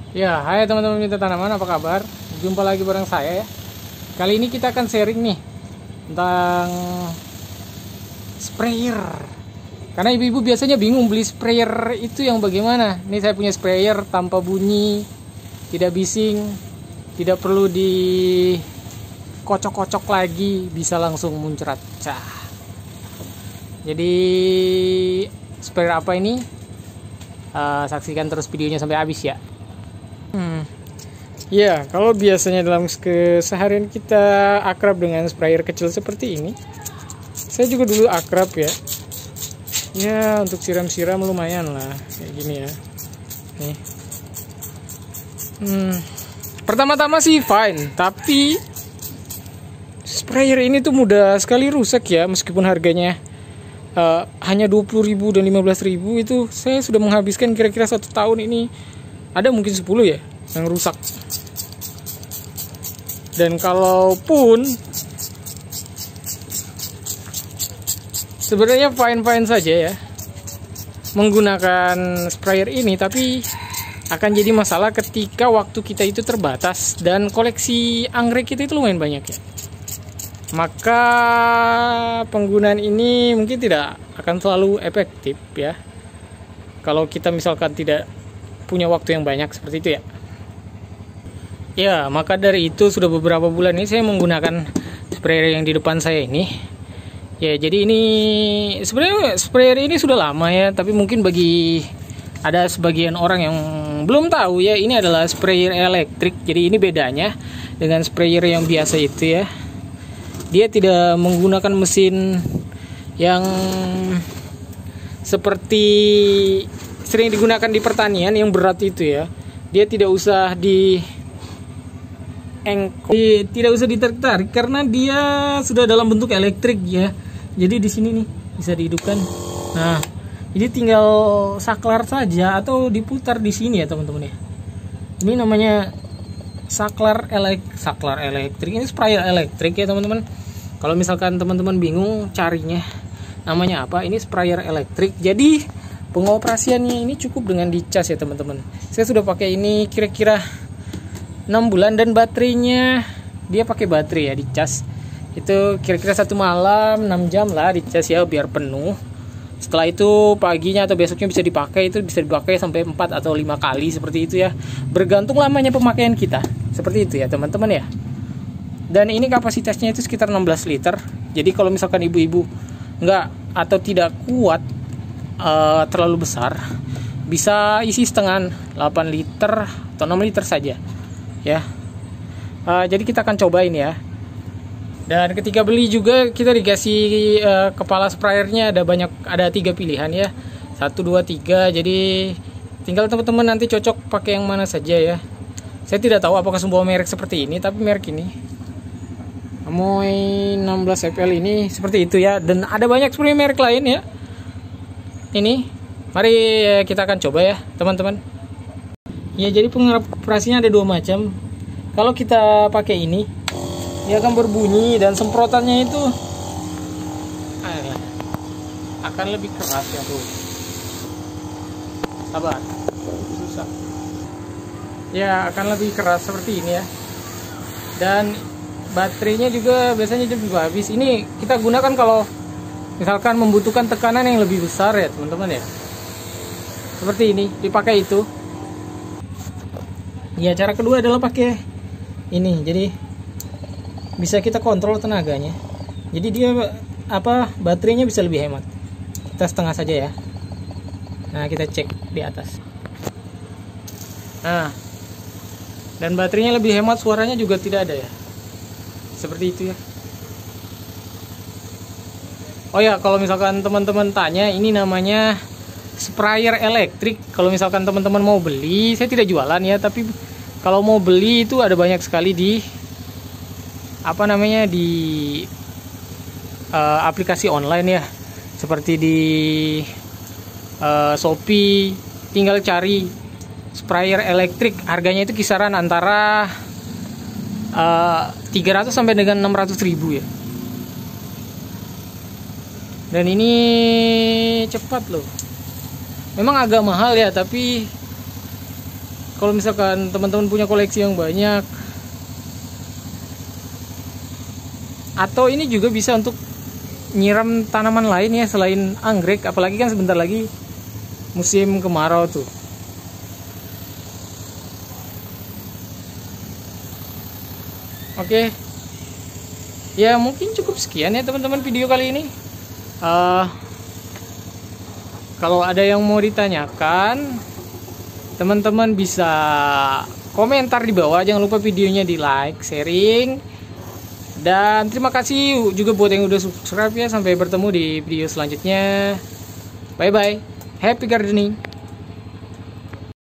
Ya, hai teman-teman minta tanaman, apa kabar? Jumpa lagi bareng saya ya. Kali ini kita akan sharing nih tentang sprayer. Karena ibu-ibu biasanya bingung beli sprayer itu yang bagaimana. Ini saya punya sprayer tanpa bunyi, tidak bising, tidak perlu dikocok-kocok lagi, bisa langsung muncrat. Jadi sprayer apa ini? Saksikan terus videonya sampai habis ya. Ya, kalau biasanya dalam keseharian kita akrab dengan sprayer kecil seperti ini, saya juga dulu akrab ya. Ya, untuk siram-siram lumayan lah, kayak gini ya. Nih. Pertama-tama sih fine, tapi sprayer ini tuh mudah sekali rusak ya, meskipun harganya hanya 20.000 dan 15.000, itu saya sudah menghabiskan kira-kira 1 tahun ini. Ada mungkin 10 ya yang rusak. Dan kalaupun sebenarnya fine-fine saja ya menggunakan sprayer ini, tapi akan jadi masalah ketika waktu kita itu terbatas dan koleksi anggrek kita itu lumayan banyak ya. Maka penggunaan ini mungkin tidak akan selalu efektif ya, kalau kita misalkan tidak punya waktu yang banyak seperti itu ya. Ya, maka dari itu sudah beberapa bulan ini saya menggunakan sprayer yang di depan saya ini. Ya, jadi ini sebenarnya sprayer ini sudah lama ya, tapi mungkin bagi ada sebagian orang yang belum tahu ya, ini adalah sprayer elektrik. Jadi ini bedanya dengan sprayer yang biasa itu ya. Dia tidak menggunakan mesin yang seperti sering digunakan di pertanian yang berat itu ya. Dia tidak usah tidak usah ditarik-tarik karena dia sudah dalam bentuk elektrik ya. Jadi di sini nih bisa dihidupkan. Nah, jadi tinggal saklar saja atau diputar di sini ya teman-teman ya. Ini namanya saklar elektrik. Ini sprayer elektrik ya teman-teman. Kalau misalkan teman-teman bingung carinya namanya apa, ini sprayer elektrik. Jadi pengoperasiannya ini cukup dengan dicas ya teman-teman. Saya sudah pakai ini kira-kira 6 bulan dan baterainya dia pakai baterai ya dicas. Itu kira-kira 1 malam 6 jam lah dicas ya biar penuh. Setelah itu paginya atau besoknya bisa dipakai, itu bisa dipakai sampai 4 atau 5 kali seperti itu ya. Bergantung lamanya pemakaian kita. Seperti itu ya teman-teman ya. Dan ini kapasitasnya itu sekitar 16 liter. Jadi kalau misalkan ibu-ibu enggak atau tidak kuat terlalu besar, bisa isi setengah 8 liter atau 6 liter saja ya. Jadi kita akan cobain ya. Dan ketika beli juga kita dikasih kepala sprayernya ada 3 pilihan ya, 1, 2, 3. Jadi tinggal teman-teman nanti cocok pakai yang mana saja ya. Saya tidak tahu apakah semua merek seperti ini, tapi merek ini Amoy 16 FL ini seperti itu ya. Dan ada banyak sebenarnya merek lain ya. Ini mari kita akan coba ya teman-teman. Ya, jadi pengoperasinya ada 2 macam. Kalau kita pakai ini, dia akan berbunyi dan semprotannya itu akan lebih keras ya tuh. Sabar, susah. Ya, akan lebih keras seperti ini ya. Dan baterainya juga biasanya juga habis. Ini kita gunakan kalau misalkan membutuhkan tekanan yang lebih besar ya teman-teman ya. Seperti ini, dipakai itu. Ya, cara kedua adalah pakai ini. Jadi bisa kita kontrol tenaganya. Jadi dia baterainya bisa lebih hemat. Kita setengah saja ya. Nah, kita cek di atas. Nah, dan baterainya lebih hemat, suaranya juga tidak ada ya. Seperti itu ya. Oh ya, kalau misalkan teman-teman tanya, ini namanya sprayer elektrik. Kalau misalkan teman-teman mau beli, saya tidak jualan ya, tapi kalau mau beli itu ada banyak sekali di aplikasi online ya, seperti di Shopee. Tinggal cari sprayer elektrik, harganya itu kisaran antara 300 sampai dengan 600.000 ya. Dan ini cepat loh. Memang agak mahal ya, tapi kalau misalkan teman-teman punya koleksi yang banyak. Atau ini juga bisa untuk nyiram tanaman lain ya selain anggrek, apalagi kan sebentar lagi musim kemarau tuh. Oke, ya mungkin cukup sekian ya teman-teman video kali ini. Kalau ada yang mau ditanyakan, teman-teman bisa komentar di bawah. Jangan lupa videonya di like, sharing. Dan terima kasih juga buat yang udah subscribe ya. Sampai bertemu di video selanjutnya. Bye bye. Happy gardening.